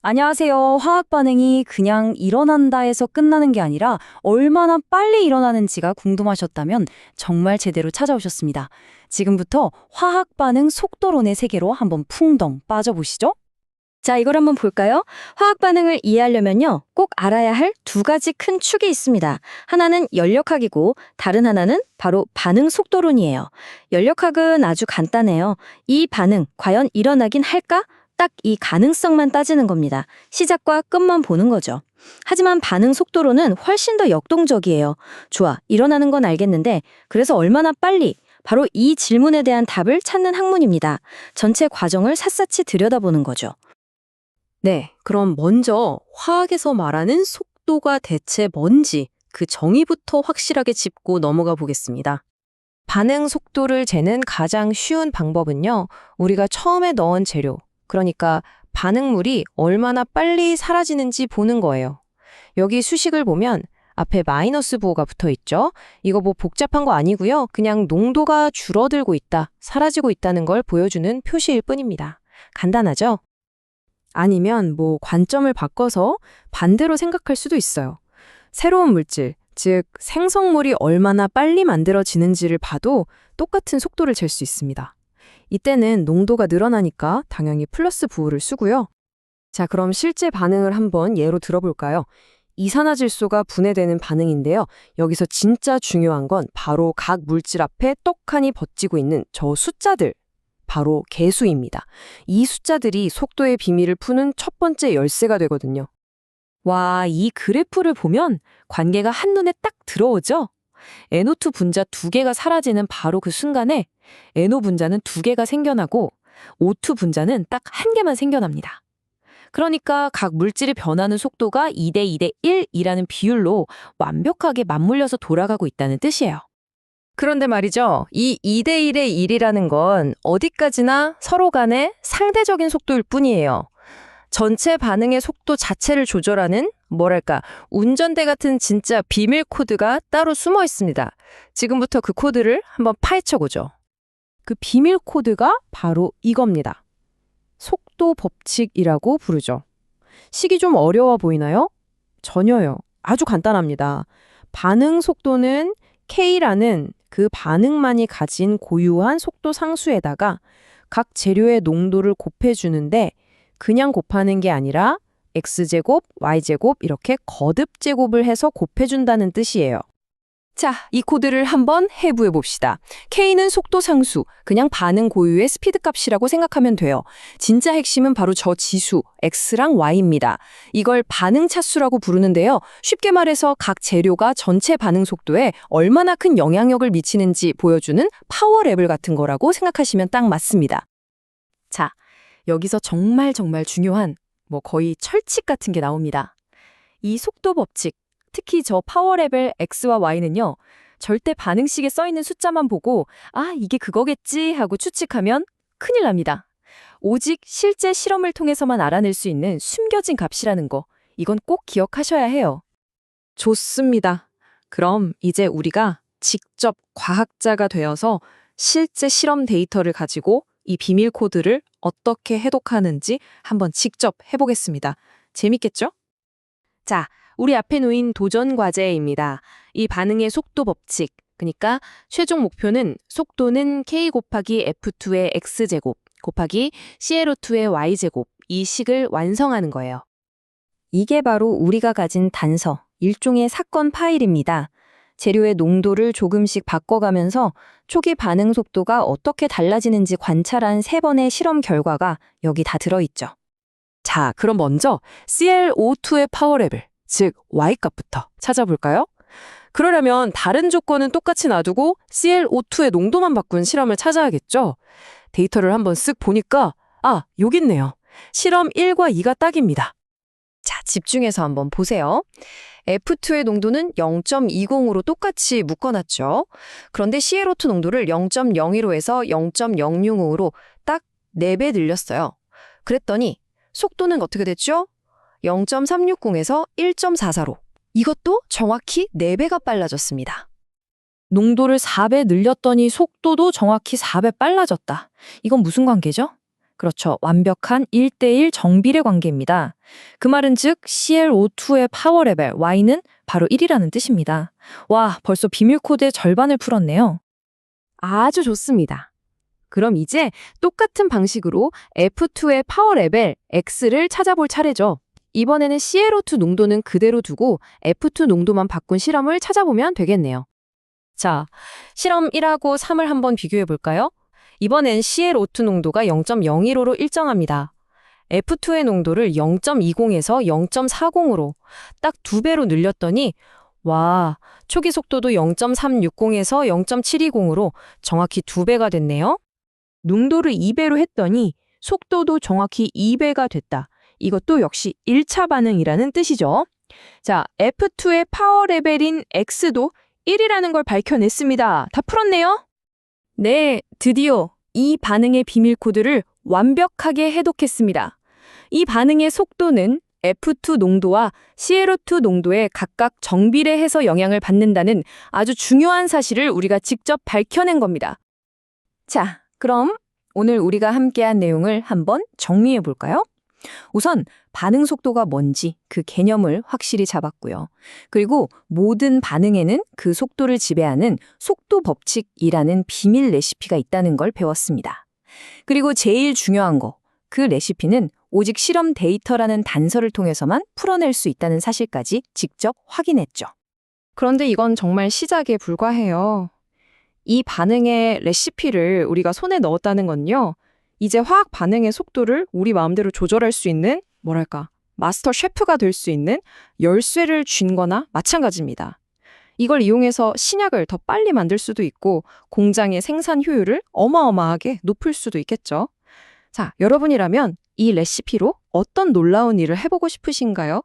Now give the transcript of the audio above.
안녕하세요. 화학 반응이 그냥 일어난다 해서 끝나는 게 아니라 얼마나 빨리 일어나는지가 궁금하셨다면 정말 제대로 찾아오셨습니다. 지금부터 화학 반응 속도론의 세계로 한번 풍덩 빠져보시죠. 자, 이걸 한번 볼까요? 화학 반응을 이해하려면요, 꼭 알아야 할 두 가지 큰 축이 있습니다. 하나는 연력학이고 다른 하나는 바로 반응 속도론이에요. 연력학은 아주 간단해요. 이 반응 과연 일어나긴 할까? 딱 이 가능성만 따지는 겁니다. 시작과 끝만 보는 거죠. 하지만 반응 속도론은 훨씬 더 역동적이에요. 좋아, 일어나는 건 알겠는데 그래서 얼마나 빨리? 바로 이 질문에 대한 답을 찾는 학문입니다. 전체 과정을 샅샅이 들여다보는 거죠. 네, 그럼 먼저 화학에서 말하는 속도가 대체 뭔지 그 정의부터 확실하게 짚고 넘어가 보겠습니다. 반응 속도를 재는 가장 쉬운 방법은요, 우리가 처음에 넣은 재료, 그러니까 반응물이 얼마나 빨리 사라지는지 보는 거예요. 여기 수식을 보면 앞에 마이너스 부호가 붙어 있죠? 이거 뭐 복잡한 거 아니고요. 그냥 농도가 줄어들고 있다, 사라지고 있다는 걸 보여주는 표시일 뿐입니다. 간단하죠? 아니면 뭐 관점을 바꿔서 반대로 생각할 수도 있어요. 새로운 물질, 즉 생성물이 얼마나 빨리 만들어지는지를 봐도 똑같은 속도를 잴 수 있습니다. 이때는 농도가 늘어나니까 당연히 플러스 부호를 쓰고요. 자, 그럼 실제 반응을 한번 예로 들어볼까요? 이산화질소가 분해되는 반응인데요. 여기서 진짜 중요한 건 바로 각 물질 앞에 떡하니 버티고 있는 저 숫자들. 바로 계수입니다. 이 숫자들이 속도의 비밀을 푸는 첫 번째 열쇠가 되거든요. 와, 이 그래프를 보면 관계가 한눈에 딱 들어오죠? NO2 분자 2개가 사라지는 바로 그 순간에 NO 분자는 2개가 생겨나고 O2 분자는 딱 1개만 생겨납니다. 그러니까 각 물질이 변하는 속도가 2대 2대 1이라는 비율로 완벽하게 맞물려서 돌아가고 있다는 뜻이에요. 그런데 말이죠. 이 2대1의 1이라는 건 어디까지나 서로 간의 상대적인 속도일 뿐이에요. 전체 반응의 속도 자체를 조절하는 뭐랄까 운전대 같은 진짜 비밀 코드가 따로 숨어 있습니다. 지금부터 그 코드를 한번 파헤쳐보죠. 그 비밀 코드가 바로 이겁니다. 속도 법칙이라고 부르죠. 식이 좀 어려워 보이나요? 전혀요. 아주 간단합니다. 반응 속도는 K라는 그 반응만이 가진 고유한 속도 상수에다가 각 재료의 농도를 곱해주는데 그냥 곱하는 게 아니라 X제곱, Y제곱 이렇게 거듭 제곱을 해서 곱해준다는 뜻이에요. 자, 이 코드를 한번 해부해 봅시다. K는 속도 상수, 그냥 반응 고유의 스피드 값이라고 생각하면 돼요. 진짜 핵심은 바로 저 지수, X랑 Y입니다. 이걸 반응 차수라고 부르는데요. 쉽게 말해서 각 재료가 전체 반응 속도에 얼마나 큰 영향력을 미치는지 보여주는 파워 레벨 같은 거라고 생각하시면 딱 맞습니다. 자, 여기서 정말 중요한 거의 철칙 같은 게 나옵니다. 이 속도 법칙, 특히 저 파워 레벨 X와 Y는요. 절대 반응식에 써있는 숫자만 보고 아, 이게 그거겠지 하고 추측하면 큰일 납니다. 오직 실제 실험을 통해서만 알아낼 수 있는 숨겨진 값이라는 거, 이건 꼭 기억하셔야 해요. 좋습니다. 그럼 이제 우리가 직접 과학자가 되어서 실제 실험 데이터를 가지고 이 비밀 코드를 어떻게 해독하는지 한번 직접 해보겠습니다. 재밌겠죠? 자, 우리 앞에 놓인 도전 과제입니다. 이 반응의 속도 법칙, 그러니까 최종 목표는 속도는 K 곱하기 F2의 X제곱 곱하기 ClO2의 Y제곱, 이 식을 완성하는 거예요. 이게 바로 우리가 가진 단서, 일종의 사건 파일입니다. 재료의 농도를 조금씩 바꿔가면서 초기 반응 속도가 어떻게 달라지는지 관찰한 3번의 실험 결과가 여기 다 들어있죠. 자, 그럼 먼저 ClO2의 파워 레벨, 즉 Y값부터 찾아볼까요? 그러려면 다른 조건은 똑같이 놔두고 ClO2의 농도만 바꾼 실험을 찾아야겠죠? 데이터를 한번 쓱 보니까 여기 있네요. 실험 1과 2가 딱입니다. 자, 집중해서 한번 보세요. F2의 농도는 0.20으로 똑같이 묶어놨죠. 그런데 ClO2 농도를 0.01호에서 0.065로 딱 4배 늘렸어요. 그랬더니 속도는 어떻게 됐죠? 0.360에서 1.44로. 이것도 정확히 4배가 빨라졌습니다. 농도를 4배 늘렸더니 속도도 정확히 4배 빨라졌다. 이건 무슨 관계죠? 그렇죠. 완벽한 1대1 정비례 관계입니다. 그 말은 즉 ClO2의 파워 레벨 Y는 바로 1이라는 뜻입니다. 와, 벌써 비밀 코드의 절반을 풀었네요. 아주 좋습니다. 그럼 이제 똑같은 방식으로 F2의 파워 레벨 X를 찾아볼 차례죠. 이번에는 ClO2 농도는 그대로 두고 F2 농도만 바꾼 실험을 찾아보면 되겠네요. 자, 실험 1하고 3을 한번 비교해 볼까요? 이번엔 ClO2 농도가 0.015로 일정합니다. F2의 농도를 0.20에서 0.40으로 딱 2배로 늘렸더니 와, 초기 속도도 0.360에서 0.720으로 정확히 2배가 됐네요. 농도를 2배로 했더니 속도도 정확히 2배가 됐다. 이것도 역시 1차 반응이라는 뜻이죠. 자, F2의 파워 레벨인 X도 1이라는 걸 밝혀냈습니다. 다 풀었네요? 네, 드디어 이 반응의 비밀 코드를 완벽하게 해독했습니다. 이 반응의 속도는 F2 농도와 ClO2 농도에 각각 정비례해서 영향을 받는다는 아주 중요한 사실을 우리가 직접 밝혀낸 겁니다. 자, 그럼 오늘 우리가 함께한 내용을 한번 정리해 볼까요? 우선 반응 속도가 뭔지 그 개념을 확실히 잡았고요. 그리고 모든 반응에는 그 속도를 지배하는 속도 법칙이라는 비밀 레시피가 있다는 걸 배웠습니다. 그리고 제일 중요한 거, 그 레시피는 오직 실험 데이터라는 단서를 통해서만 풀어낼 수 있다는 사실까지 직접 확인했죠. 그런데 이건 정말 시작에 불과해요. 이 반응의 레시피를 우리가 손에 넣었다는 건요. 이제 화학 반응의 속도를 우리 마음대로 조절할 수 있는, 뭐랄까, 마스터 셰프가 될 수 있는 열쇠를 쥔 거나 마찬가지입니다. 이걸 이용해서 신약을 더 빨리 만들 수도 있고 공장의 생산 효율을 어마어마하게 높일 수도 있겠죠. 자, 여러분이라면 이 레시피로 어떤 놀라운 일을 해보고 싶으신가요?